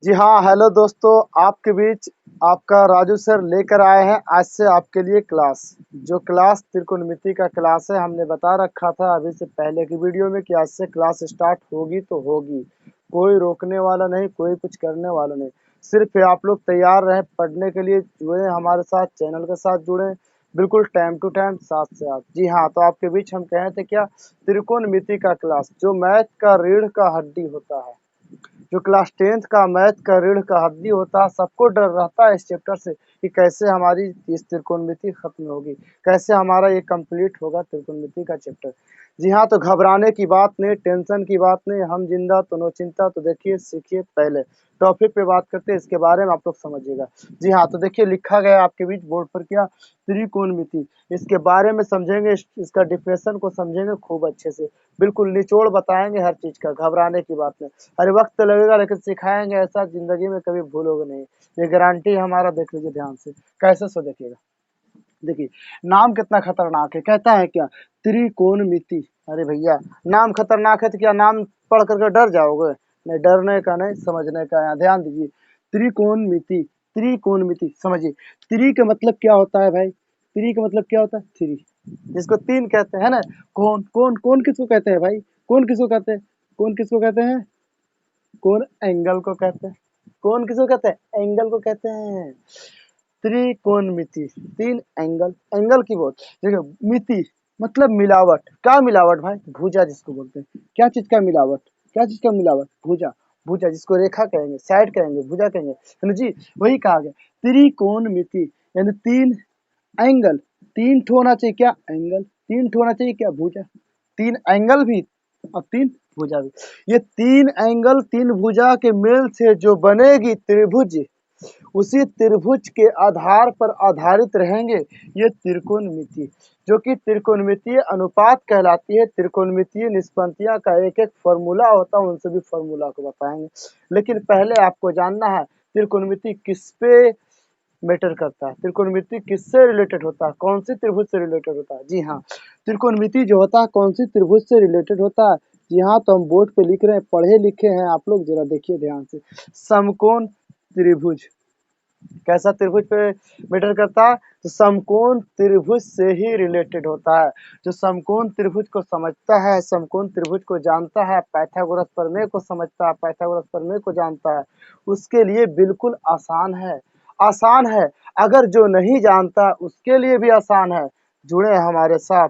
जी हाँ, हेलो दोस्तों। आपके बीच आपका राजू सर लेकर आए हैं आज से आपके लिए क्लास। जो क्लास त्रिकोणमिति का क्लास है, हमने बता रखा था अभी से पहले की वीडियो में कि आज से क्लास स्टार्ट होगी तो होगी। कोई रोकने वाला नहीं, कोई कुछ करने वाला नहीं। सिर्फ आप लोग तैयार रहें पढ़ने के लिए, जुड़े हमारे साथ, चैनल के साथ जुड़े बिल्कुल टाइम टू टाइम, साथ से आप। जी हाँ, तो आपके बीच हम कहे थे क्या, त्रिकोणमिति का क्लास जो मैथ का रीढ़ का हड्डी होता है, जो क्लास 10th का मैथ का रीढ़ का हड्डी होता है। सबको डर रहता है इस चैप्टर से कि कैसे हमारी इस त्रिकोणमिति खत्म होगी, कैसे हमारा ये कंप्लीट होगा त्रिकोणमिति का चैप्टर। जी हाँ, तो घबराने की बात नहीं, टेंशन की बात नहीं, हम जिंदा तो नो चिंता। तो देखिए, सीखिए, पहले टॉपिक पे बात करते हैं, इसके बारे में आप लोग समझिएगा। जी हाँ, तो देखिए लिखा गया आपके बीच बोर्ड पर क्या, त्रिकोणमिति। इसके बारे में समझेंगे, इसका डिफिनेशन को समझेंगे खूब अच्छे से, बिल्कुल निचोड़ बताएंगे हर चीज का। घबराने की बात नहीं। अरे वक्त तो लगेगा लेकिन सिखाएंगे ऐसा, जिंदगी में कभी भूलोगे नहीं। ये गारंटी है हमारा। देख लीजिए ध्यान से, कैसे सो देखिएगा। देखिए, नाम कितना खतरनाक है। कहता है क्या, त्रिकोणमिति। अरे भैया, नाम खतरनाक है तो क्या नाम पढ़ करके डर जाओगे? नहीं, डरने का नहीं, समझने का। यहाँ ध्यान दीजिए, त्रिकोणमिति। त्रिकोणमिति समझिए, त्रि का मतलब क्या होता है भाई? त्रि का मतलब क्या होता है? थ्री, जिसको तीन कहते हैं ना। कौन कौन कौन किसको कहते हैं भाई? कौन किसको कहते हैं? कौन किसको कहते हैं? कौन एंगल को कहते हैं? कौन किसको कहते हैं? एंगल को कहते हैं। त्रिकोणमिति, तीन एंगल, एंगल की बोल। देखो, मिति मतलब मिलावट। क्या मिलावट भाई? भुजा जिसको बोलते हैं। क्या चीज का मिलावट? क्या चीज का मिलावट? भुजा। भुजा जिसको रेखा कहेंगे, साइड कहेंगे, भुजा कहेंगे, है ना जी। वही कहा गया त्रिकोणमिति, यानी तीन एंगल। तीन ठो होना चाहिए क्या? एंगल। तीन ठो होना चाहिए क्या? भुजा। तीन एंगल भी और तीन भुजा भी। ये तीन एंगल तीन भुजा के मेल से जो बनेगी त्रिभुज, उसी त्रिभुज के आधार पर आधारित रहेंगे ये त्रिकोणमिति, जो कि त्रिकोणमितीय अनुपात कहलाती है। त्रिकोणमितीय निष्पत्तियां का एक एक फॉर्मूला होता है, उन सभी फॉर्मूला को बताएंगे। लेकिन पहले आपको जानना है त्रिकोणमिति किस पे मैटर करता है, त्रिकोणमिति किससे रिलेटेड होता है, कौन सी त्रिभुज से रिलेटेड होता है। जी हाँ, त्रिकोणमिति जो होता है कौन सी त्रिभुज से रिलेटेड होता है। जी हाँ, तो हम बोर्ड पे लिख रहे हैं, पढ़े लिखे हैं आप लोग, जरा देखिए ध्यान से। समकोण त्रिभुज। कैसा त्रिभुज पे मैटर करता है? तो समकोण त्रिभुज से ही रिलेटेड होता है। जो समकोण त्रिभुज को समझता है, समकोण त्रिभुज को जानता है, पाइथागोरस प्रमेय को समझता है, पाइथागोरस प्रमेय को जानता है, उसके लिए बिल्कुल आसान है। आसान है। अगर जो नहीं जानता उसके लिए भी आसान है। जुड़े हमारे साथ,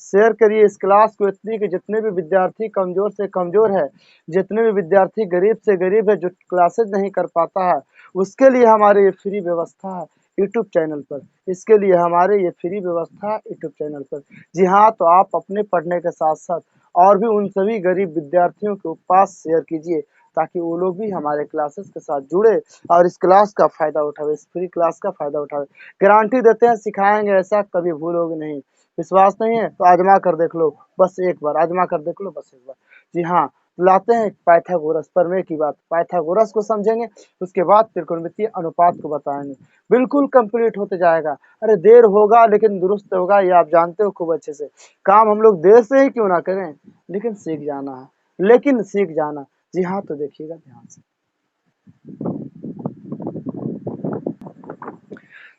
शेयर करिए इस क्लास को इतनी कि जितने भी विद्यार्थी कमजोर से कमजोर है, जितने भी विद्यार्थी गरीब से गरीब है, जो क्लासेज नहीं कर पाता है, उसके लिए हमारे ये फ्री व्यवस्था है यूट्यूब चैनल पर। इसके लिए हमारे ये फ्री व्यवस्था है यूट्यूब चैनल पर। जी हाँ, तो आप अपने पढ़ने के साथ साथ और भी उन सभी गरीब विद्यार्थियों के पास शेयर कीजिए, ताकि वो लोग भी हमारे क्लासेस के साथ जुड़े और इस क्लास का फायदा उठावे, इस फ्री क्लास का फायदा उठावे। गारंटी देते हैं, सिखाएंगे ऐसा, कभी भूलोगे नहीं। विश्वास नहीं है तो आजमा कर देख लो, बस एक बार आजमा कर देख लो, बस एक बार। जी हाँ, लाते हैं पाइथागोरस प्रमेय की बात। पाइथागोरस को समझेंगे, उसके बाद त्रिकोणमितीय अनुपात को बताएंगे। बिल्कुल कंप्लीट होते जाएगा। अरे देर होगा लेकिन दुरुस्त होगा, ये आप जानते हो खूब अच्छे से। काम हम लोग देर से ही क्यों ना करें, लेकिन सीख जाना है, लेकिन सीख जाना। जी हाँ, तो देखिएगा ध्यान से।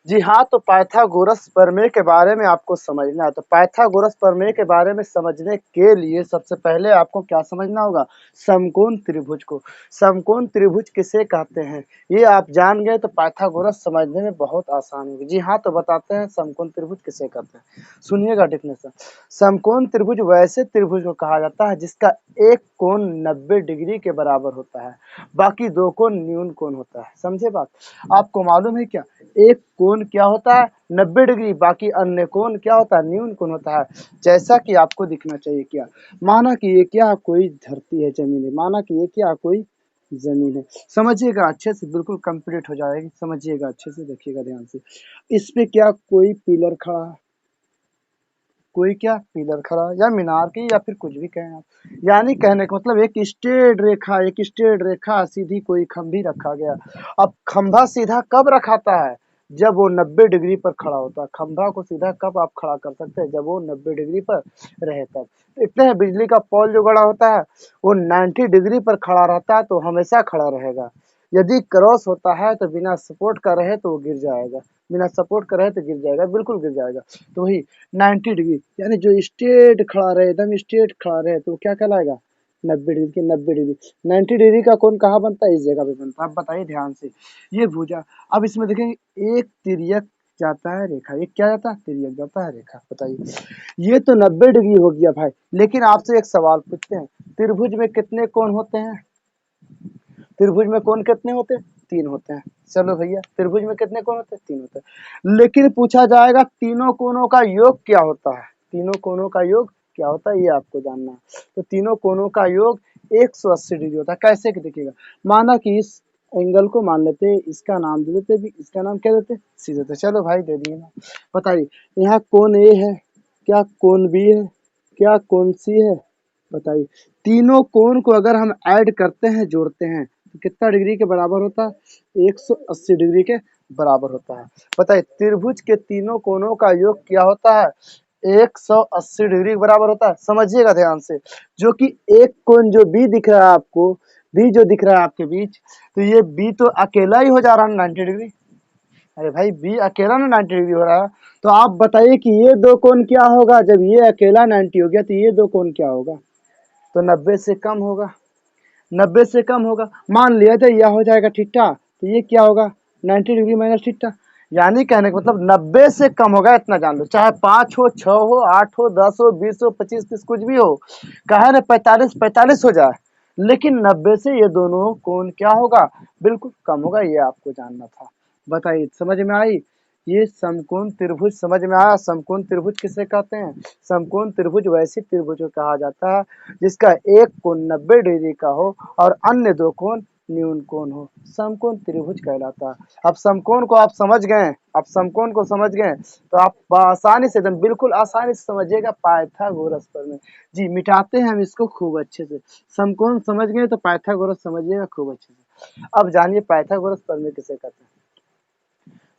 जी हाँ, तो पाइथागोरस प्रमेय के बारे में आपको समझना है। तो पाइथागोरस प्रमेय के बारे में समझने के लिए सबसे पहले आपको क्या समझना होगा? समकोण त्रिभुज को। समकोण त्रिभुज किसे कहते हैं, ये आप जान गए तो पाइथागोरस समझने में बहुत आसान होगी। जी हाँ, तो बताते हैं समकोण त्रिभुज किसे कहते हैं। सुनिएगा डेफिनेशन। समकोण त्रिभुज वैसे त्रिभुज को कहा जाता है जिसका एक कोण 90 डिग्री के बराबर होता है, बाकी दो कोण न्यून कोण होता है। समझे बात? आपको मालूम है क्या, एक कोण क्या होता है? 90 डिग्री। बाकी अन्य कोण क्या होता है? न्यून कोण होता है। जैसा कि आपको दिखना चाहिए क्या, माना कि ये क्या कोई धरती है, जमीन है, माना कि ये क्या कोई जमीन है। समझिएगा अच्छे से, बिल्कुल कंप्लीट हो जाएगी। समझिएगा अच्छे से, देखिएगा ध्यान से। इस पे क्या कोई पिलर खड़ा है, कोई क्या पिलर खड़ा या मीनार की, या फिर कुछ भी कहें आप। यानी कहने का मतलब एक स्ट्रेट रेखा, एक स्ट्रेट रेखा सीधी कोई खंभी रखा गया। अब खंभा सीधा कब रखाता है? जब वो 90 डिग्री पर खड़ा होता है। खंभा को सीधा कब आप खड़ा कर सकते हैं? जब वो 90 डिग्री पर रहे तब। इतने हैं, बिजली का पोल जो गड़ा होता है वो 90 डिग्री पर खड़ा रहता है तो हमेशा खड़ा रहेगा। यदि क्रॉस होता है तो बिना सपोर्ट का रहे तो वो गिर जाएगा, बिना सपोर्ट का रहे तो गिर जाएगा, बिल्कुल गिर जाएगा। तो वही 90 डिग्री यानी जो स्ट्रेट खड़ा रहे, एकदम स्ट्रेट खड़ा रहे तो क्या कहलाएगा, 90 डिग्री की 90 डिग्री। 90 डिग्री का कोण कहाँ बनता है, इस जगह पे बनता है। आप बताइए ध्यान से, ये भुजा। अब इसमें देखेंगे एक तिर्यक जाता है रेखा, एक क्या जाता है, तिर्यक जाता है रेखा। बताइए, ये तो 90 डिग्री हो गया भाई, लेकिन आपसे एक सवाल पूछते हैं, त्रिभुज में कितने कोण होते हैं, त्रिभुज में कोण कितने होते हैं, 3 होते हैं। चलो भैया, त्रिभुज में कितने कोण होते हैं, 3 होते हैं। लेकिन पूछा जाएगा तीनों कोणों का योग क्या होता है, तीनों कोणों का योग क्या होता है, ये आपको जानना है। तो तीनों कोणों का योग 180 डिग्री होता है। कैसे कि देखिएगा, माना कि इस एंगल को मान लेते, इसका नाम दे देते, भी इसका नाम क्या देते, सी देते। चलो भाई दे दिए ना। बताइए, यहाँ कोण ए है, क्या कोण बी है, क्या कोण सी है, बताइए। तीनों कोण को अगर हम ऐड करते हैं, जोड़ते हैं, तो कितना डिग्री के बराबर होता है, 180 डिग्री के बराबर होता है। बताइए, त्रिभुज के तीनों कोणों का योग क्या होता है, 180 डिग्री के बराबर होता है। समझिएगा ध्यान से, जो कि एक कोण जो बी दिख रहा है आपको, बी जो दिख रहा है आपके बीच, तो ये बी तो अकेला ही हो जा रहा है 90 डिग्री। अरे भाई, बी अकेला ना 90 डिग्री हो रहा है, तो आप बताइए कि ये दो कोण क्या होगा, जब ये अकेला 90 हो गया तो ये दो कोण क्या होगा, तो 90 से कम होगा, 90 से कम होगा। मान लिया जाए यह हो जाएगा थीटा, तो ये क्या होगा, 90 डिग्री माइनस थीटा। यानी कहने का मतलब 90 से कम होगा, इतना जान लो। चाहे 5 हो, 6 हो, 8 हो, 10 हो, 20 हो, 25, 30 कुछ भी हो, कहे ना 45 45 हो जाए, लेकिन 90 से ये दोनों कोण क्या होगा, बिल्कुल कम होगा। ये आपको जानना था। बताइए, समझ में आई। ये समकोण त्रिभुज समझ में आया। समकोण त्रिभुज किसे कहते हैं, समकोण त्रिभुज वैसे त्रिभुज को कहा जाता है जिसका एक कोण 90 डिग्री का हो और अन्य दो कोण न्यून कोण हो, समकोण त्रिभुज कहलाता है। अब समकोण को आप समझ गए, अब समकोण को समझ गए तो आप आसानी से, एकदम बिल्कुल आसानी से समझिएगा पाइथागोरस प्रमेय। जी, मिटाते हैं हम इसको खूब अच्छे से। समकोण समझ गए तो पाइथागोरस समझिएगा खूब अच्छे से। अब जानिए पाइथागोरस प्रमेय किसे कहते हैं।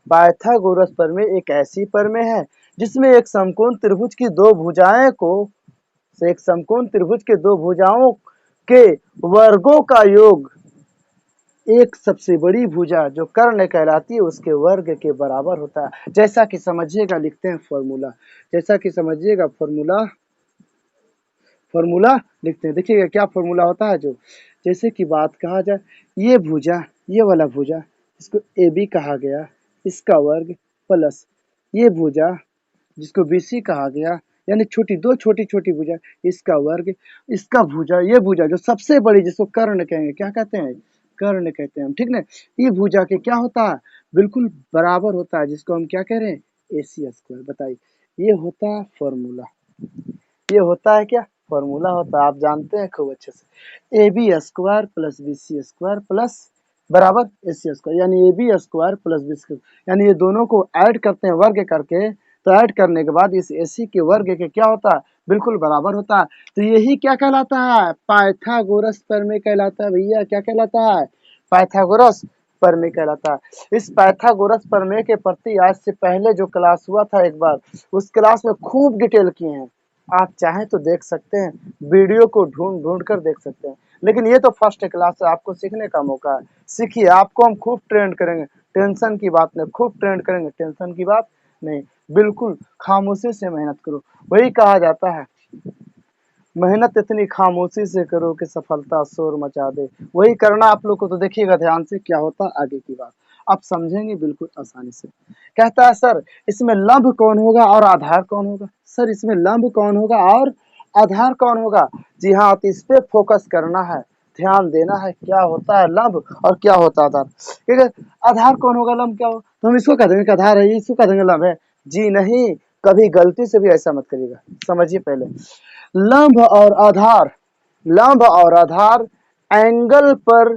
पाइथागोरस प्रमेय एक ऐसी प्रमेय है जिसमें एक समकोण त्रिभुज की दो भुजाएं को, एक समकोण त्रिभुज के दो भुजाओं के वर्गों का योग एक सबसे बड़ी भुजा जो कर्ण कहलाती है उसके वर्ग के बराबर होता है। जैसा कि समझिएगा, लिखते हैं फॉर्मूला, जैसा कि समझिएगा फॉर्मूला, फॉर्मूला लिखते हैं। देखिएगा क्या फॉर्मूला होता है, जो जैसे कि बात कहा जाए, ये भुजा, ये वाला भुजा इसको ए बी कहा गया, इसका वर्ग प्लस ये भुजा जिसको BC कहा गया, यानी छोटी दो छोटी छोटी भुजा, इसका वर्ग, इसका भुजा, ये भुजा जो सबसे बड़ी जिसको कर्ण कहेंगे, क्या कहते हैं, कर्ण कहते हैं हम, ठीक ना। ये भुजा के क्या होता है, बिल्कुल बराबर होता है, जिसको हम क्या कह रहे हैं, AC स्क्वायर। बताइए, ये होता है फॉर्मूला, ये होता है क्या, फॉर्मूला होता है, आप जानते हैं खूब अच्छे से। AB square plus BC square plus बराबर AC स्क्वायर, यानी AB square plus BC square, यानी ये दोनों को ऐड करते हैं वर्ग करके, तो ऐड करने के बाद इस AC के वर्ग के क्या होता है, बिल्कुल बराबर होता है। तो यही क्या कहलाता है, पाइथागोरस प्रमेय कहलाता है भैया। क्या कहलाता है, पाइथागोरस प्रमेय कहलाता है। इस पाइथागोरस प्रमेय के प्रति आज से पहले जो क्लास हुआ था एक बार, उस क्लास में खूब डिटेल किए हैं। आप चाहें तो देख सकते हैं, वीडियो को ढूंढ ढूंढ कर देख सकते हैं। लेकिन ये तो फर्स्ट क्लास है, आपको सीखने का मौका है। सीखिए, आपको हम खूब ट्रेंड करेंगे, टेंशन की बात नहीं, खूब ट्रेंड करेंगे, टेंशन की बात नहीं। बिल्कुल खामोशी से मेहनत करो, वही कहा जाता है, मेहनत इतनी खामोशी से करो कि सफलता शोर मचा दे। वही करना आप लोग को। तो देखिएगा ध्यान से क्या होता है आगे की बात, आप समझेंगे बिल्कुल आसानी से। कहता है सर इसमें लंब कौन होगा और आधार कौन होगा, सर इसमें लंब कौन होगा और आधार कौन होगा। जी हाँ, तो इस पे फोकस करना है, ध्यान देना है, क्या होता है लंब और क्या होता है आधार। ठीक है, आधार कौन होगा, लंब क्या होगा, तो हम इसको कह देंगे कि आधार है, इसको कह देंगे लंब है। जी नहीं, कभी गलती से भी ऐसा मत करिएगा। समझिए पहले, लंब और आधार, लंब और आधार एंगल पर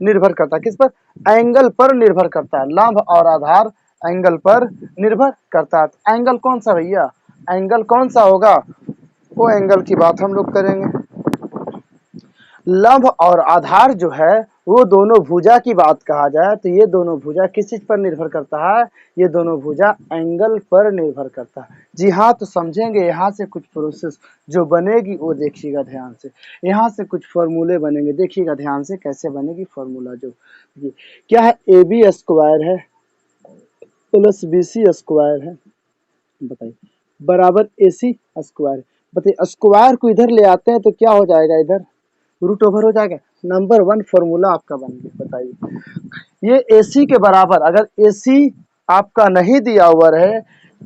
निर्भर करता है, किस पर, एंगल पर निर्भर करता है। लंब और आधार एंगल पर निर्भर करता है। एंगल कौन सा भैया, एंगल कौन सा होगा, वो एंगल की बात हम लोग करेंगे। लंब और आधार जो है वो दोनों भुजा की बात कहा जाए तो ये दोनों भुजा किस चीज पर निर्भर करता है, ये दोनों भुजा एंगल पर निर्भर करता है। जी हाँ, तो समझेंगे यहाँ से कुछ प्रोसेस जो बनेगी वो देखिएगा ध्यान से। यहाँ से कुछ फॉर्मूले बनेंगे, देखिएगा ध्यान से कैसे बनेगी फॉर्मूला। जो ये क्या है, ए बी स्क्वायर है प्लस बी सी स्क्वायर है, बताइए, बराबर ए सी स्क्वायर। बताइए स्क्वायर को इधर ले आते हैं तो क्या हो जाएगा, इधर रूट ओवर हो जाएगा। नंबर वन फॉर्मूला आपका बन गया। बताइए ये AC के बराबर, अगर AC आपका नहीं दिया हुआ है,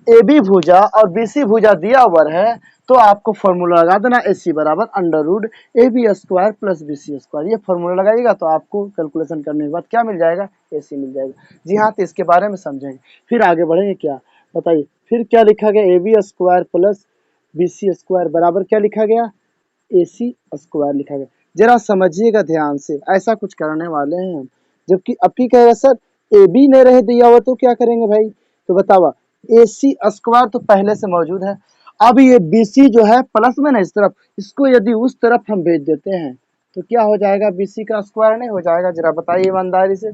AB भुजा और BC भुजा दिया हुआ है, तो आपको फॉर्मूला लगा देना AC बराबर under root AB square plus BC square. ये फॉर्मूला लगाइएगा तो आपको कैलकुलेशन करने के बाद क्या मिल जाएगा, AC मिल जाएगा। जी हाँ, तो इसके बारे में समझेंगे, फिर आगे बढ़ेंगे। क्या बताइए, फिर क्या लिखा गया, AB square plus BC square बराबर क्या लिखा गया, AC स्क्वायर लिखा गया। जरा समझिएगा ध्यान से, ऐसा कुछ करने वाले हैं हम। जबकि अब की कहेगा सर ए बी नहीं रहे दिया हुआ तो क्या करेंगे भाई, तो बतावा ए सी स्क्वायर तो पहले से मौजूद है। अब ये बी सी जो है प्लस में ना इस तरफ, इसको यदि उस तरफ हम भेज देते हैं तो क्या हो जाएगा, बी सी का स्क्वायर नहीं हो जाएगा, जरा बताइए ईमानदारी से,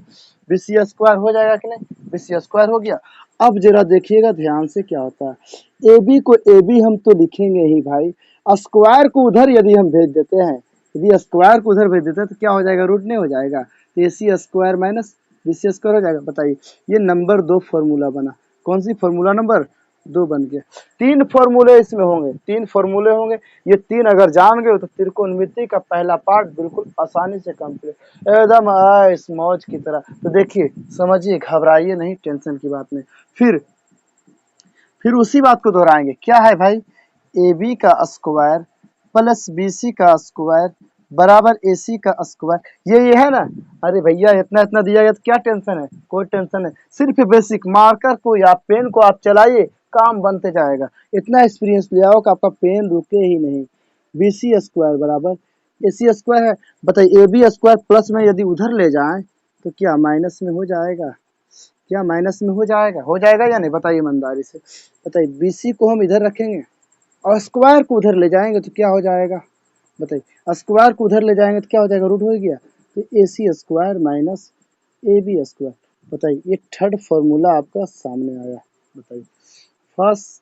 बी सी स्क्वायर हो जाएगा कि नहीं, बी सी स्क्वायर हो गया। अब जरा देखिएगा ध्यान से क्या होता है, ए बी को ए बी हम तो लिखेंगे ही भाई, स्क्वायर को उधर यदि हम भेज देते हैं, यदि स्क्वायर को उधर भेज देते हैं तो क्या हो जाएगा, रूट नहीं हो जाएगा, तो A C square minus B C square हो जाएगा। बताइए ये नंबर दो फॉर्मूला बना, कौन सी फॉर्मूला नंबर दो बन गया। तीन फॉर्मूले इसमें होंगे, तीन फॉर्मूले होंगे, ये तीन अगर जान गए तो त्रिकोणमिति का पहला पार्ट बिल्कुल आसानी से कंप्लीट, एकदम ऐश मौज की तरह। तो देखिए समझिए, घबराइए नहीं, टेंशन की बात नहीं। फिर उसी बात को दोहराएंगे, क्या है भाई, ए बी का स्क्वायर प्लस बी सी का स्क्वायर बराबर ए सी का स्क्वायर, ये है ना। अरे भैया इतना इतना दिया गया तो क्या टेंशन है, कोई टेंशन है, सिर्फ बेसिक मार्कर को या पेन को आप चलाइए, काम बनते जाएगा। इतना एक्सपीरियंस ले आओ कि आपका पेन रुके ही नहीं। बी सी स्क्वायर बराबर ए सी स्क्वायर है। बताइए ए बी स्क्वायर प्लस में यदि उधर ले जाएं तो क्या माइनस में हो जाएगा, क्या माइनस में हो जाएगा या नहीं, बताइए ईमानदारी से। बताइए BC को हम इधर रखेंगे और स्क्वायर को उधर ले जाएंगे तो क्या हो जाएगा, बताइए स्क्वायर को उधर ले जाएंगे तो क्या हो जाएगा, रूट हो गया, तो AC square minus AB square. बताइए ये थर्ड फॉर्मूला आपका सामने आया। बताइए first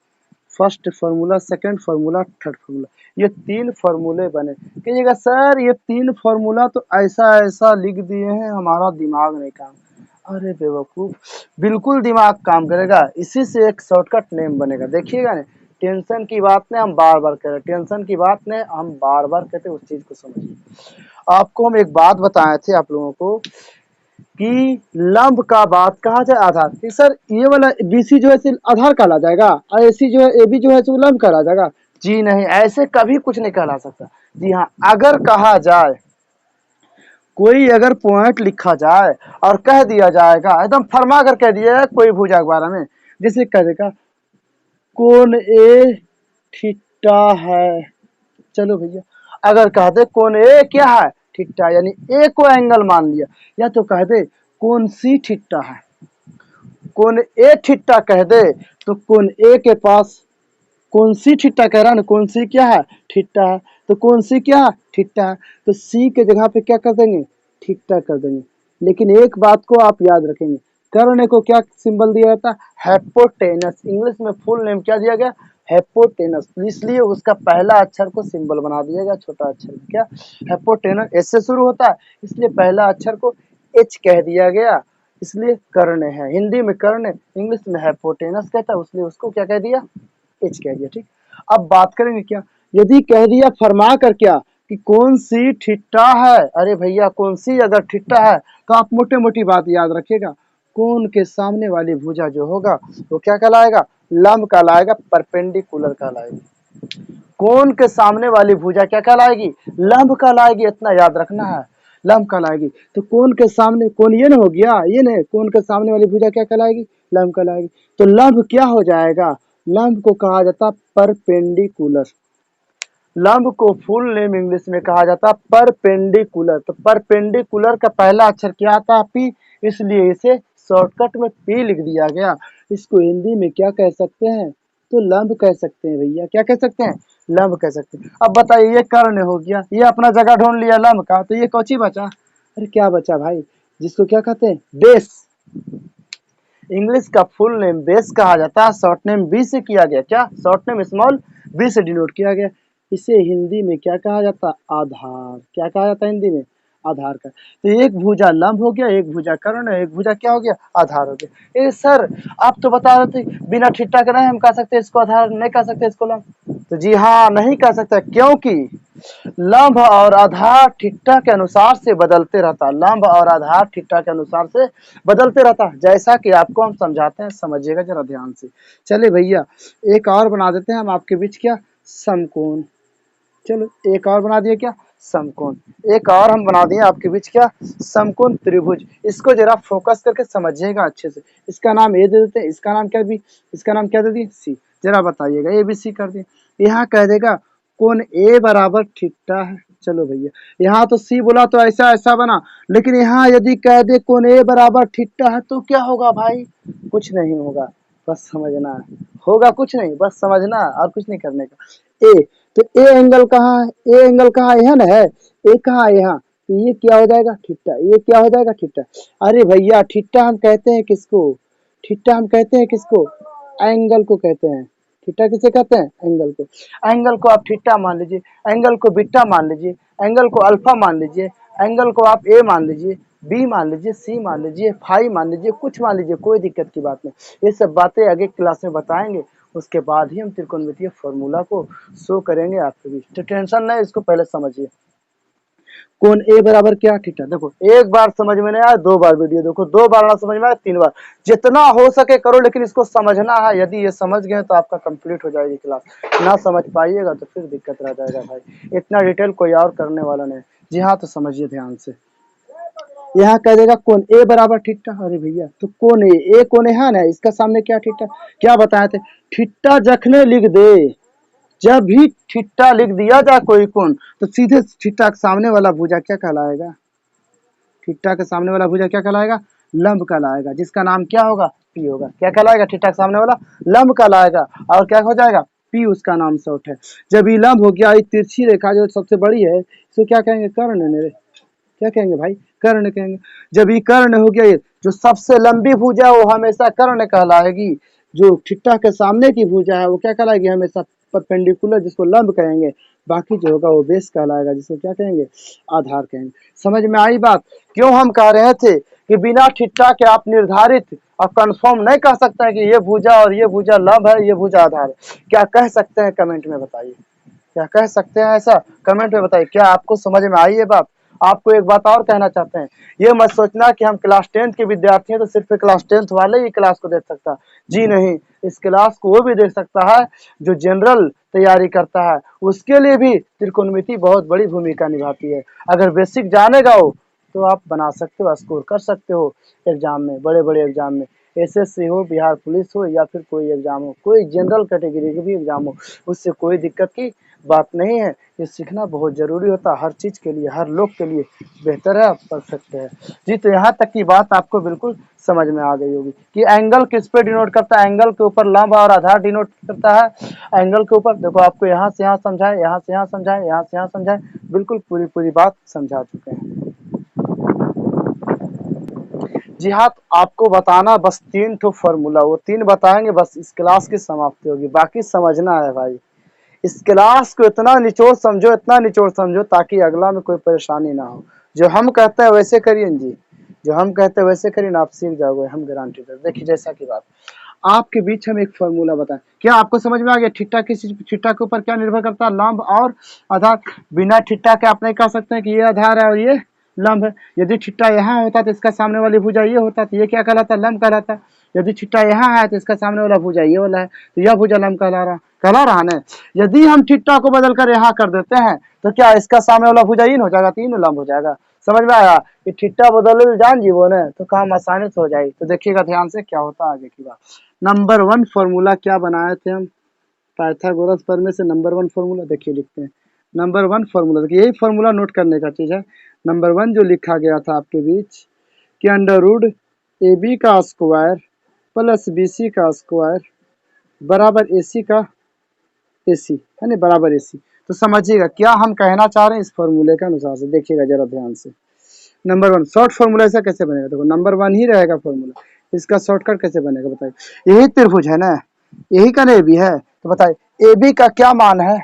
first formula, second formula, third formula, ये तीन फार्मूले बने। कहिएगा सर ये तीन फार्मूला तो ऐसा ऐसा लिख दिए हैं हमारा दिमाग नहीं काम, अरे बेवकूफ, बिल्कुल दिमाग काम करेगा, इसी से एक शॉर्टकट नेम बनेगा, देखिएगा ना। टेंशन की बात नहीं, हम बार बार कह रहे, टेंशन की बात नहीं, हम बार बार कहते, उस चीज को समझिए। आपको हम एक बात बताए थे आप लोगों को कि लंब का बात कहा जाए आधार, कि सर ये वाला BC जो है आधार कहला जाएगा और AC जो है AB जो है वो लंब कहला जाएगा। जी नहीं, ऐसे कभी कुछ नहीं कहला सकता। जी हाँ, अगर कहा जाए, कोई अगर पॉइंट लिखा जाए और कह दिया जाएगा, एकदम फरमा कर कह दिया जाए कोई भुजा के बारे में, जैसे कह देगा कोण ए थीटा है, चलो भैया, अगर कह दे कोण ए क्या है, थीटा, यानी ए को एंगल मान लिया, या तो कह दे कोण सी थीटा है, कोण ए थीटा कह दे तो कोण ए के पास कौन सी थीटा कह रहा है ना, कौन सी क्या है, थीटा है, तो कौन सी क्या है, थीटा है, तो सी के जगह पे क्या कर देंगे, थीटा कर देंगे। लेकिन एक बात को आप याद रखेंगे, कर्ण को क्या सिंबल दिया जाता है, हाइपोटेनस, इंग्लिश में फुल नेम क्या दिया गया, हाइपोटेनस, इसलिए उसका पहला अक्षर को सिंबल बना दिया गया, छोटा अक्षर क्या, हाइपोटेनस, एस से शुरू होता है, इसलिए पहला अक्षर को एच कह दिया गया, इसलिए कर्ण है, हिंदी में कर्ण, इंग्लिश में हाइपोटेनस कहता है, इसलिए उसको क्या कह दिया, एच कह दिया। ठीक, अब बात करेंगे क्या, यदि कह दिया फरमा कर क्या कि कौन सी थीटा है, अरे भैया कौन सी अगर थीटा है तो आप मोटे मोटी बात याद रखिएगा, कोण के सामने वाली भुजा जो होगा वो क्या कहलाएगा, लंब कहलाएगा, परपेंडिकुलर कहलाएगी। कोण के सामने वाली भुजा क्या कहलाएगी, लंब कहलाएगी, इतना याद रखना है, लंब कहलाएगी। तो कोण के सामने, कोण ये ना हो गया, ये ना, कोण के सामने वाली भुजा क्या कहलाएगी, लंब कहलाएगी। तो लंब क्या हो जाएगा, लंब को कहा जाता परपेंडिकुलर, लंब को फुल नेम इंग्लिश में कहा जाता परपेंडिकुलर। तो परपेंडिकुलर का पहला अक्षर क्या आता है, पी, इसलिए इसे शॉर्टकट में पी लिख दिया गया। इसको हिंदी में क्या कह सकते हैं, तो लंब कह सकते हैं भैया, क्या कह सकते हैं, लंब कह सकते हैं। अब बताइए ये कर्ण हो गया, ये अपना जगह ढूंढ लिया लंब का, तो ये कौची बचा? अरे क्या बचा भाई, जिसको क्या कहते हैं, बेस। इंग्लिश का फुल नेम बेस कहा जाता है, शॉर्ट नेम बी से किया गया, क्या शॉर्ट नेम स्मॉल बी से डिनोट किया गया। इसे हिंदी में क्या कहा जाता है, आधार। क्या कहा जाता है हिंदी में, आधार का। तो एक भुजा लंब हो गया, एक भुजा कर्ण, एक भुजा क्या हो गया, आधार हो गया। ए सर, आप तो बता रहे थे बिना ठिट्टा के नहीं हम कह सकते इसको आधार, नहीं कह सकते इसको लंब। तो जी हाँ, नहीं कह सकते, क्योंकि लंब और आधार ठिट्टा के अनुसार से बदलते रहता, लंब और आधार ठिट्टा के अनुसार से बदलते रहता, जैसा कि आपको हम समझाते हैं, समझिएगा जरा ध्यान से। चलिए भैया, एक और बना देते हैं हम आपके बीच, क्या, समकोण। चलो एक और बना दिए, क्या, समकोण। एक और हम बना दिए आपके बीच, क्या, समकोण त्रिभुज। इसको जरा फोकस करके समझिएगा अच्छे से। इसका नाम ए दे देते हैं, इसका नाम क्या भी, इसका नाम क्या दे दिए, सी। जरा बताइएगा, ए बी सी कर दिए। यहाँ कह देगा कोण ए बराबर थीटा है। चलो भैया, यहाँ तो सी बोला तो ऐसा ऐसा बना, लेकिन यहाँ यदि कह दे कोण ए बराबर थीटा है तो क्या होगा भाई, कुछ नहीं होगा, बस समझना है। होगा कुछ नहीं, बस समझना और कुछ नहीं करने का। ए, तो ए एंगल कहाँ है, ए एंगल कहाँ, यहाँ ना है, ए कहाँ है, यहाँ। तो ये क्या हो जाएगा, थीटा। ये क्या हो जाएगा, थीटा। अरे भैया, थीटा हम कहते हैं किसको, थीटा हम कहते हैं किसको, एंगल को कहते हैं। थीटा किसे कहते हैं, एंगल को। एंगल को आप थीटा मान लीजिए, एंगल को बीटा मान लीजिए, एंगल को अल्फा मान लीजिए, एंगल को आप ए मान लीजिए, बी मान लीजिए, सी मान लीजिए, फाई मान लीजिए, कुछ मान लीजिए, कोई दिक्कत की बात नहीं। ये सब बातें आगे क्लास में बताएंगे, उसके बाद ही हम त्रिकोणमितीय फॉर्मूला को शो करेंगे आपके बीच। तो टेंशन नहीं, इसको पहले समझिए। कोण ए बराबर क्या, थीटा। देखो, एक बार समझ में नहीं आया, दो बार वीडियो देखो, दो बार ना समझ में आया, तीन बार, जितना हो सके करो, लेकिन इसको समझना है। यदि ये समझ गए तो आपका कंप्लीट हो जाएगी क्लास। ना समझ पाइएगा तो फिर दिक्कत रह जाएगा भाई, इतना डिटेल कोई और करने वाला नहीं। जी हाँ, तो समझिए ध्यान से। यहाँ कह देगा कोण ए बराबर थीटा। अरे भैया, तो कोण ए कोण है ना, इसका सामने क्या, थीटा। क्या बताए थे, थीटा जखने लिख दे, जब भी थीटा लिख दिया जाए कोई कोण, तो सीधे थीटा के सामने वाला भुजा क्या कहलाएगा, थीटा के सामने वाला भुजा क्या कहलाएगा, लंब कहलाएगा, जिसका नाम क्या होगा, पी होगा। क्या कहलाएगा, थीटा के सामने वाला लंब कहलाएगा, और क्या हो जाएगा, पी उसका नाम शॉर्ट है। जब ये लंब हो गया, ये तिरछी रेखा जो सबसे बड़ी है, इसको क्या कहेंगे, कर्ण मेरे, क्या कहेंगे भाई, कर्ण कहेंगे। जब ये कर्ण हो गया, ये जो सबसे लंबी भुजा है वो हमेशा कर्ण कहलाएगी, जो थीटा के सामने की भुजा है वो क्या कहलाएगी, हमेशा परपेंडिकुलर, जिसको लंब कहेंगे। बाकी जो होगा वो बेस कहलाएगा, जिसको क्या कहेंगे, आधार कहेंगे। समझ में आई बात। क्यों हम कह रहे थे कि बिना थीटा के आप निर्धारित और कंफर्म नहीं कह सकते हैं कि ये भुजा और ये भुजा लंब है, ये भुजा आधार है। क्या कह सकते हैं, कमेंट में बताइए, क्या कह सकते हैं ऐसा, कमेंट में बताइए। क्या आपको समझ में आई ये बात। आपको एक बात और कहना चाहते हैं, ये मत सोचना कि हम क्लास 10th के विद्यार्थी हैं तो सिर्फ क्लास 10th वाले ही क्लास को देख सकता है। जी नहीं, इस क्लास को वो भी देख सकता है जो जनरल तैयारी करता है, उसके लिए भी त्रिकोणमिति बहुत बड़ी भूमिका निभाती है। अगर बेसिक जानेगा वो, तो आप बना सकते हो, स्कोर कर सकते हो एग्जाम में, बड़े बड़े एग्जाम में, एसएससी हो, बिहार पुलिस हो, या फिर कोई एग्जाम हो, कोई जनरल कैटेगरी के भी एग्जाम हो, उससे कोई दिक्कत की बात नहीं है। ये सीखना बहुत जरूरी होता है, हर चीज के लिए, हर लोग के लिए बेहतर है, आप पढ़ सकते हैं। जी, तो यहाँ तक की बात आपको बिल्कुल समझ में आ गई होगी कि एंगल किस पे डिनोट करता है, एंगल के ऊपर लंब और आधार डिनोट करता है। एंगल के ऊपर देखो, आपको यहाँ से यहाँ समझाए, यहाँ से यहाँ समझाए, यहाँ से यहाँ समझाए, बिल्कुल पूरी पूरी बात समझा चुके हैं। जी हाँ, तो आपको बताना बस 3 ठो फॉर्मूला, वो 3 बताएंगे, बस इस क्लास की समाप्ति होगी। बाकी समझना है भाई, इस क्लास को इतना निचोड़ समझो, इतना निचोड़ समझो, ताकि अगला में कोई परेशानी ना हो। जो हम कहते हैं वैसे करिए जी, जो हम कहते हैं वैसे करिए ना, आप सीख जाओगे, हम गारंटी देते। देखिए, जैसा की बात आपके बीच हम एक फॉर्मूला बताएं, क्या आपको समझ में आ गया, थीटा थीटा के ऊपर क्या निर्भर करता है, लंब और आधार। बिना थीटा के आप नहीं कह सकते हैं कि ये आधार है और ये लंब है। यदि थीटा यहाँ होता तो इसका सामने वाली भुजा ये होता, तो ये क्या कहलाता, लंब कहलाता। यदि थीटा यहाँ है तो इसका सामने वाला भुजा ये वाला है, तो यह भुजा लंब कहला रहा ना। यदि हम थीटा को बदल कर यहाँ कर देते हैं तो क्या इसका सामने वाला भुजा इन हो जाएगा, तो इन लंब हो जाएगा। समझ में आया, कि थीटा बदल जान जीवो ने तो काम आसानी से हो जाएगी। तो देखिएगा ध्यान से क्या होता है आगे की बात। नंबर 1 फॉर्मूला क्या बनाए थे हम, पाइथागोरस प्रमेय से नंबर 1 फॉर्मूला देखिए लिखते हैं। नंबर 1 फॉर्मूला देखिए, यही फॉर्मूला नोट करने का चीज है। नंबर 1 जो लिखा गया था आपके बीच कि अंडर रूट ए बी का स्क्वायर प्लस बी सी का स्क्वायर बराबर ए सी का AC है ना, बराबर AC। तो समझिएगा क्या हम कहना चाह रहे हैं इस फॉर्मूले के अनुसार से, देखिएगा जरा ध्यान से। नंबर वन शॉर्ट फॉर्मूला ऐसा कैसे बनेगा, देखो नंबर वन ही रहेगा फॉर्मूला, इसका शॉर्टकट कैसे बनेगा बताइए। यही त्रिभुज है ना, यही का ए बी है, तो बताइए ए बी का क्या मान है।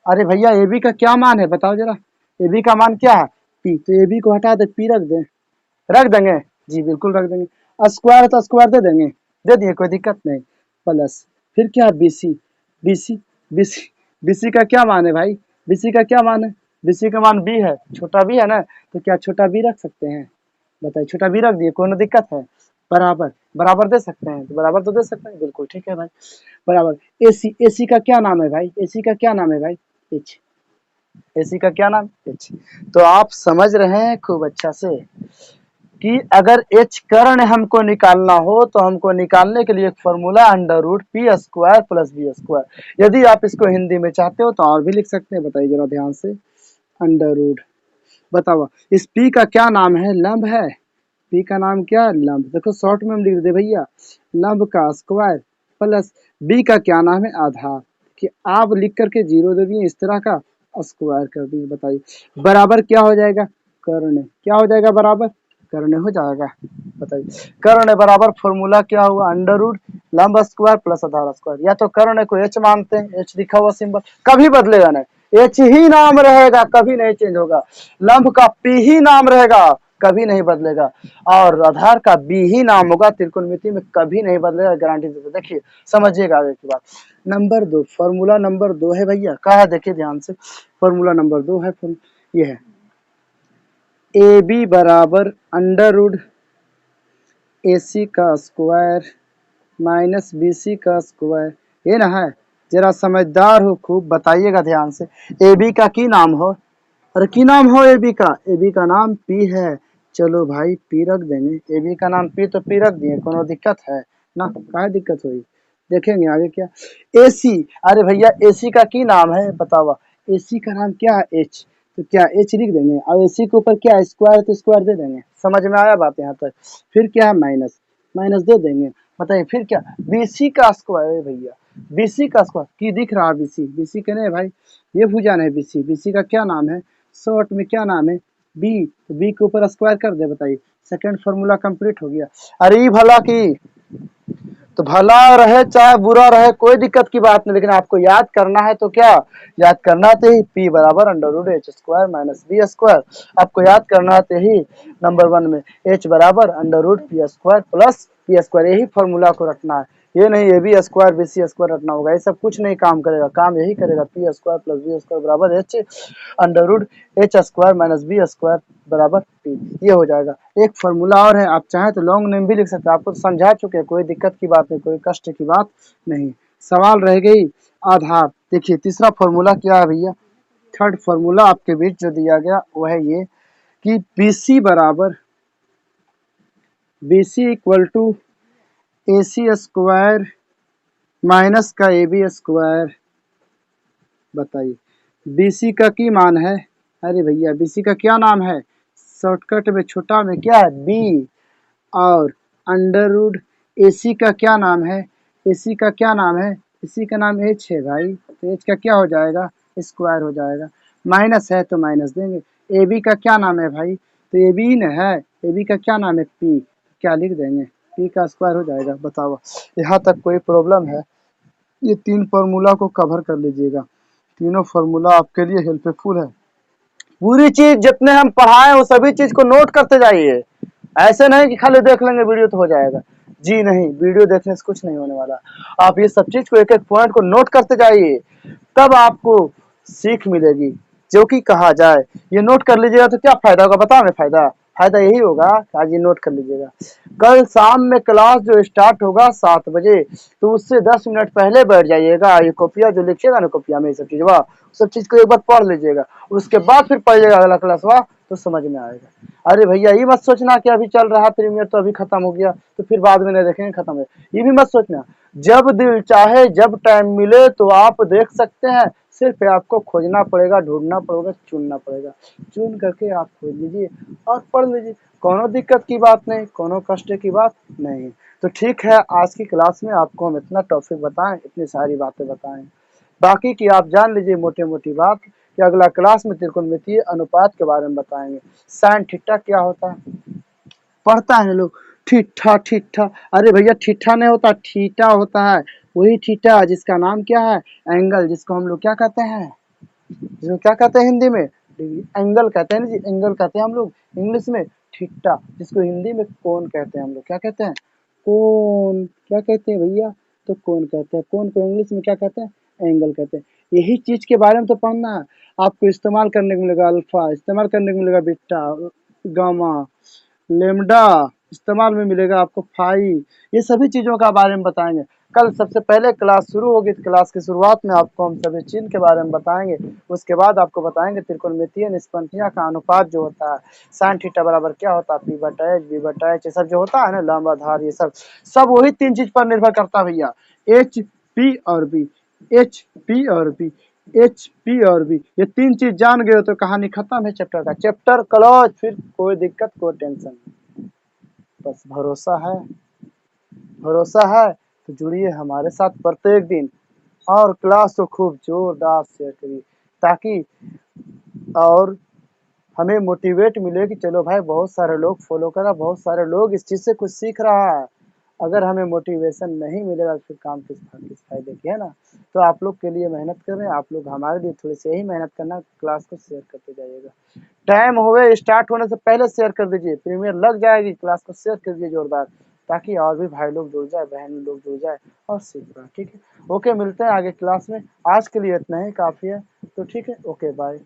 अरे भैया ए बी का क्या मान है बताओ जरा, ए बी का मान क्या है पी, तो ए बी को हटा दे पी रख दे, रख देंगे, जी बिल्कुल रख देंगे। स्क्वायर तो स्क्वायर दे देंगे, दे दिए कोई दिक्कत नहीं, प्लस फिर क्या बीसी, बीसी बीसी बीसी का क्या मान है भाई, बीसी का क्या मान है, बीसी का मान बी है, छोटा बी है ना, तो क्या छोटा बी रख सकते हैं, बताइए छोटा बी रख दिए, कोई दिक्कत है। बराबर बराबर दे सकते हैं, तो बराबर तो दे सकते हैं, बिल्कुल ठीक है भाई। बराबर एसी, एसी का क्या नाम है भाई, एसी का क्या नाम है भाई, एच, एसी का क्या नाम एच। तो आप समझ रहे हैं खूब अच्छा से कि अगर एच कर्ण हमको निकालना हो तो हमको निकालने के लिए एक formula under root P square plus B square. यदि आप इसको हिंदी में चाहते हो तो और भी लिख सकते हैं, बताइए जरा ध्यान से। अंडर रूट, बताओ इस पी का क्या नाम है, लंब है, पी का नाम क्या है लंब, देखो शॉर्ट में हम लिख दे भैया, लंब का स्क्वायर प्लस बी का क्या नाम है आधार, कि आप लिख करके जीरो दे दिए इस तरह का, स्क्वायर कर दिए, बताइए बराबर क्या हो जाएगा, कर्ण, क्या हो जाएगा बराबर, कर्ण हो जाएगा। बताइए कर्ण बराबर फॉर्मूला क्या हुआ, अंडर रूट लंब स्क्वायर प्लस आधार स्क्वायर, या तो कर्ण को एच मानते हैं, एच लिखा हुआ सिंबल कभी बदलेगा नहीं, एच ही नाम रहेगा, कभी नहीं चेंज होगा। लंब का पी ही नाम रहेगा, कभी नहीं बदलेगा, और आधार का बी ही नाम होगा, त्रिकोणमिति में कभी नहीं बदलेगा, गारंटी देते। देखिए समझिएगा आगे की बात। नंबर दो, फॉर्मूला नंबर दो है भैया, कहा है देखिए ध्यान से, फॉर्मूला नंबर दो है, ये है ए बी बराबर अंडर रूट ए सी का स्क्वायर माइनस बी सी का स्क्वायर, ये ना है। जरा समझदार हो खूब, बताइएगा ध्यान से। ए बी का की नाम हो, अरे की नाम हो ए बी का, ए बी का नाम पी है, चलो भाई पी रख देंगे, ए बी का नाम पी तो पी रख दिए, कोनो दिक्कत है ना, क्या दिक्कत हुई, देखेंगे आगे क्या। ए सी, अरे भैया ए सी का की नाम है बतावा, ए सी का नाम क्या है एच, तो क्या एच लिख देंगे, और ए सी के ऊपर क्या स्क्वायर, तो स्क्वायर दे देंगे, समझ में आया बात यहाँ तक। फिर क्या है माइनस, माइनस दे देंगे, बताइए फिर क्या, बी सी का स्क्वायर भैया, बी सी का स्क्वायर की दिख रहा है, बी सी, बी सी कहने भाई ये भुजान है, बी सी, बी सी का क्या नाम है, शॉर्ट में क्या नाम है बी, तो बी के ऊपर स्क्वायर कर दे, बताइए सेकंड फॉर्मूला कंप्लीट हो गया। अरे भला की, तो भला रहे चाहे बुरा रहे कोई दिक्कत की बात नहीं, लेकिन आपको याद करना है तो क्या याद करना थे ही, पी बराबर under root H square minus B square, आपको याद करना थे ही नंबर वन में एच बराबर under root P square plus P square, यही फॉर्मूला को रखना है, ये नहीं A B square B C square रखना होगा, ये सब कुछ नहीं काम करेगा, काम यही करेगा P square plus B square बराबर H under root H square minus B square बराबर पी, ये हो जाएगा। एक फॉर्मूला और है, आप चाहें तो लॉन्ग नेम भी लिख सकते हैं, आपको तो समझा चुके हैं, कोई दिक्कत की बात नहीं, कोई कष्ट की बात नहीं। सवाल रह गई आधार, देखिए तीसरा फॉर्मूला क्या है भैया, थर्ड फॉर्मूला आपके बीच जो दिया गया वो है ये कि बी सी बराबर, B C equal to A C square minus का ए बी स्क्वायर, बताइए बीसी का की मान है, अरे भैया बीसी का क्या नाम है, शॉर्टकट में छोटा में क्या है बी, और अंडर रूट एसी का क्या नाम है, एसी का क्या नाम है, एसी का नाम एच है भाई, तो एच का क्या हो जाएगा स्क्वायर हो जाएगा, माइनस है तो माइनस देंगे। ए बी का क्या नाम है भाई, तो ए बी न है, ए बी का क्या नाम है पी, क्या लिख देंगे पी का स्क्वायर हो जाएगा। बताओ यहाँ तक कोई प्रॉब्लम है, ये तीन फार्मूला को कवर कर लीजिएगा, तीनों फार्मूला आपके लिए हेल्पफुल है। पूरी चीज जितने हम पढ़ाए वो सभी चीज को नोट करते जाइए, ऐसे नहीं कि खाली देख लेंगे वीडियो तो हो जाएगा, जी नहीं, वीडियो देखने से कुछ नहीं होने वाला, आप ये सब चीज को एक एक पॉइंट को नोट करते जाइए, तब आपको सीख मिलेगी। जो कि कहा जाए ये नोट कर लीजिएगा तो क्या फायदा होगा, बताओ मैं फायदा, फायदा यही होगा, आज ये नोट कर लीजिएगा। कल शाम में क्लास जो स्टार्ट होगा 7 बजे, तो उससे 10 मिनट पहले बैठ जाइएगा, ये कॉपिया जो लिखिएगा ना कॉपिया में ये सब चीज को एक बार पढ़ लीजिएगा, उसके बाद फिर पढ़िएगा अगला क्लास हुआ तो समझ में आएगा। अरे भैया ये मत सोचना कि अभी चल रहा प्रीमियर तो अभी खत्म हो गया तो फिर बाद में नहीं देखेंगे खत्म है, ये भी मत सोचना, जब दिल चाहे जब टाइम मिले तो आप देख सकते हैं, सिर्फ आपको खोजना पड़ेगा, ढूंढना पड़ेगा, चुनना पड़ेगा, चुन करके आप खोज लीजिए और पढ़ लीजिए, कोनो दिक्कत की बात नहीं, कोनो कष्ट की बात नहीं। तो ठीक है, आज की क्लास में आपको हम इतना टॉपिक बताएं, इतनी सारी बातें बताएं, बाकी की आप जान लीजिए मोटी मोटी बात कि अगला क्लास में त्रिकोणमितीय अनुपात के बारे में बताएंगे। साइन थीटा क्या होता है, पढ़ता है लोग ठीठा ठीठा, अरे भैया ठीठा नहीं होता, ठीटा होता है, वही ठीठा जिसका नाम क्या है एंगल, जिसको हम लोग क्या कहते हैं, जिसको क्या कहते हैं हिंदी में एंगल कहते हैं ना जी, एंगल कहते हैं हम लोग इंग्लिश में ठीठा, जिसको हिंदी में कोण कहते हैं हम लोग, क्या कहते हैं कोण, क्या कहते हैं भैया, तो कोण कहते हैं, कोण को इंग्लिश में क्या कहते हैं एंगल कहते हैं। यही चीज के बारे में तो पढ़ना है आपको, इस्तेमाल करने को मिलेगा अल्फा, इस्तेमाल करने को मिलेगा बीटा, गामा, लेमडा, इस्तेमाल में मिलेगा आपको फाई, ये सभी चीज़ों का बारे में बताएंगे। कल सबसे पहले क्लास शुरू होगी तो क्लास की शुरुआत में आपको हम सभी चिन्ह के बारे में बताएंगे, उसके बाद आपको बताएंगे त्रिकोणमितीय निष्पत्तियां का अनुपात जो होता है, साइन थीटा बराबर क्या होता है, पी बटा एच, बी बटा एच, ये सब जो होता है ना लंब आधार, ये सब सब वही तीन चीज पर निर्भर करता है भैया, एच पी और बी, एच पी और बी, एच पी और बी, ये तीन चीज जान गए हो तो कहानी खत्म है चैप्टर का, चैप्टर क्लोज, फिर कोई दिक्कत कोई टेंशन नहीं। बस भरोसा है तो जुड़िए हमारे साथ प्रत्येक दिन, और क्लास को खूब जोरदार शेयर करिए, ताकि और हमें मोटिवेट मिले कि चलो भाई बहुत सारे लोग फॉलो करा, बहुत सारे लोग इस चीज़ से कुछ सीख रहा है। अगर हमें मोटिवेशन नहीं मिलेगा तो फिर काम किस फायदे की, है ना। तो आप लोग के लिए मेहनत कर रहे हैं, आप लोग हमारे लिए थोड़ी सी यही मेहनत करना, क्लास को शेयर करते जाइएगा, टाइम होवे स्टार्ट होने से पहले शेयर कर दीजिए, प्रीमियर लग जाएगी, क्लास को शेयर कर दीजिए जोरदार, ताकि और भी भाई लोग जुड़ जाए, बहन लोग जुड़ जाए और सीख पाए, ठीक है। ओके, मिलते हैं आगे क्लास में, आज के लिए इतना ही काफ़ी है, तो ठीक है, ओके बाय।